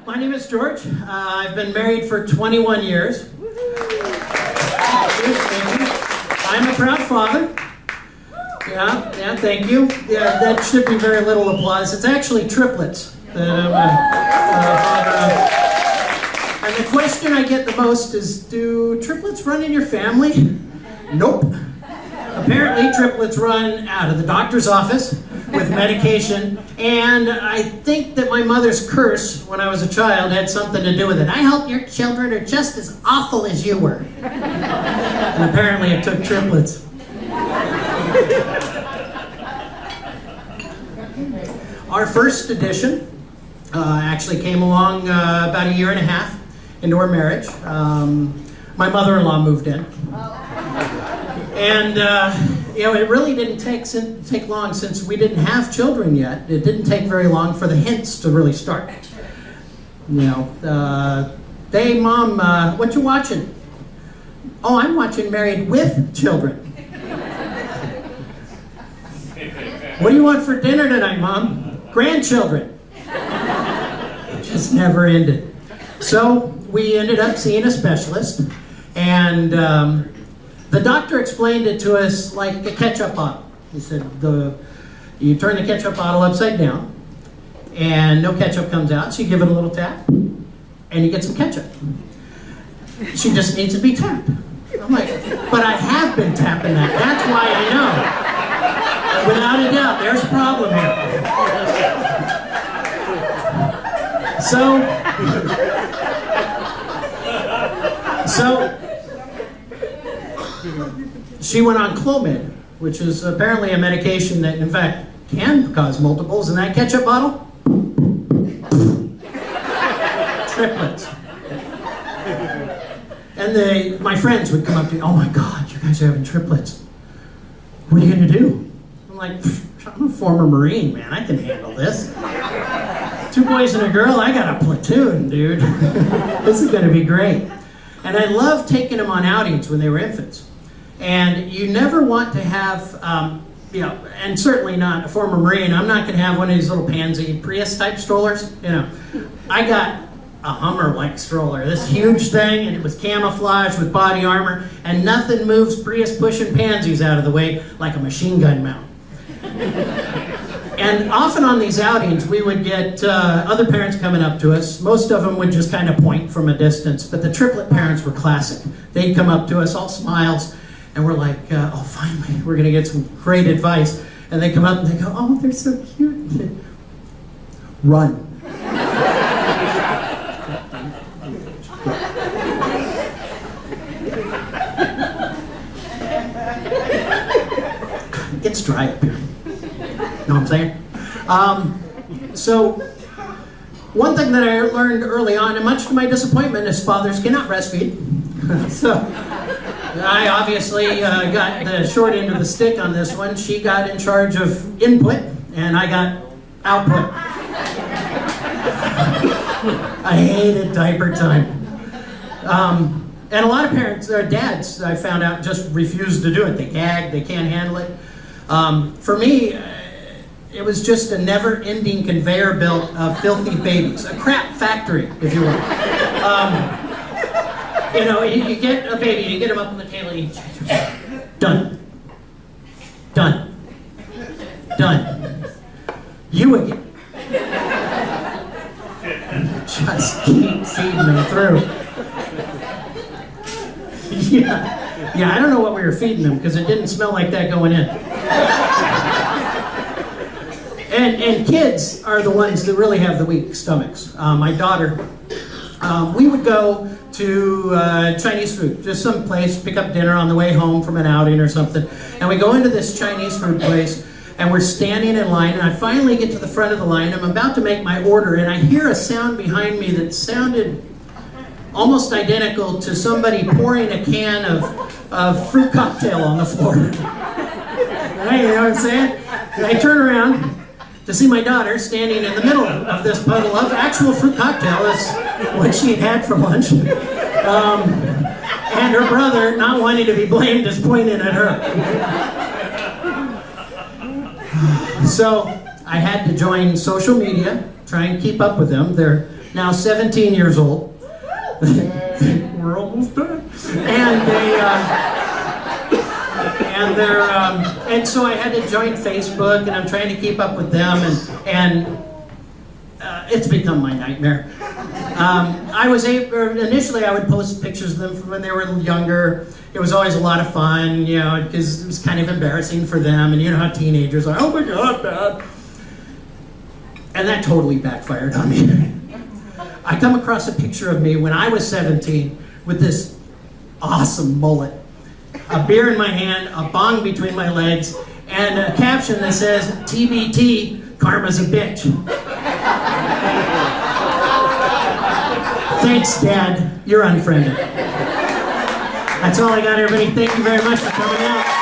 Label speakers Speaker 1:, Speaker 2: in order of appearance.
Speaker 1: My name is George. I've been married for 21 years. I'm a proud father. Yeah, thank you. Yeah, that should be very little applause. It's actually triplets that I'm a father of. And the question I get the most is, do triplets run in your family? Nope. Apparently, triplets run out of the doctor's office with medication, and I think that my mother's curse when I was a child had something to do with it. I hope your children are just as awful as you were. And apparently it took triplets. Our first edition actually came along about a year and a half into our marriage. My mother-in-law moved in. And it really didn't take long, since we didn't have children yet. It didn't take very long for the hints to really start. Hey, Mom, what you watching? Oh, I'm watching Married with Children. What do you want for dinner tonight, Mom? Grandchildren. It just never ended. So we ended up seeing a specialist, and the doctor explained it to us like a ketchup bottle. He said, you turn the ketchup bottle upside down, and no ketchup comes out, so you give it a little tap, and you get some ketchup. She just needs to be tapped. I'm like, but I have been tapping that. That's why I know. Without a doubt, there's a problem here. So she went on Clomid, which is apparently a medication that, in fact, can cause multiples. In that ketchup bottle, triplets. And my friends would come up to me, oh my God, you guys are having triplets. What are you going to do? I'm like, I'm a former Marine, man. I can handle this. 2 boys and a girl, I got a platoon, dude. This is going to be great. And I loved taking them on outings when they were infants. And you never want to have, and certainly not a former Marine, I'm not going to have one of these little pansy Prius-type strollers. I got a Hummer-like stroller, this huge thing, and it was camouflaged with body armor, and nothing moves Prius pushing pansies out of the way like a machine gun mount. And often on these outings, we would get other parents coming up to us. Most of them would just kind of point from a distance, but the triplet parents were classic. They'd come up to us, all smiles, and we're like, oh, finally, we're going to get some great advice. And they come up and they go, oh, they're so cute. Run. It's dry up here. Know what I'm saying? So, one thing that I learned early on, and much to my disappointment, is fathers cannot breastfeed. So, I obviously got the short end of the stick on this one. She got in charge of input, and I got output. I hated diaper time. And a lot of parents, or dads, I found out, just refuse to do it. They gag, they can't handle it. For me, it was just a never-ending conveyor belt of filthy babies, a crap factory, if you will. You get a baby, you get him up on the table, and you done, done, done. You again. Just keep feeding them through. Yeah, I don't know what we were feeding them, because it didn't smell like that going in. And kids are the ones that really have the weak stomachs. My daughter, we would go to Chinese food, just some place, pick up dinner on the way home from an outing or something, and we go into this Chinese food place, and we're standing in line, and I finally get to the front of the line. I'm about to make my order, and I hear a sound behind me that sounded almost identical to somebody pouring a can of fruit cocktail on the floor. Right, you know what I'm saying? And I turn around to see my daughter standing in the middle of this puddle of actual fruit cocktail. That's what she had had for lunch. And her brother, not wanting to be blamed, is pointing at her. So I had to join social media, try and keep up with them. They're now 17 years old. We're almost done. And so I had to join Facebook, and I'm trying to keep up with them, and it's become my nightmare. Initially I would post pictures of them from when they were younger. It was always a lot of fun, because it was kind of embarrassing for them, and you know how teenagers are, oh my God, Dad. And that totally backfired on me. I come across a picture of me when I was 17 with this awesome mullet, a beer in my hand, a bong between my legs, and a caption that says, TBT, karma's a bitch. Thanks, Dad. You're unfriended. That's all I got, everybody. Thank you very much for coming out.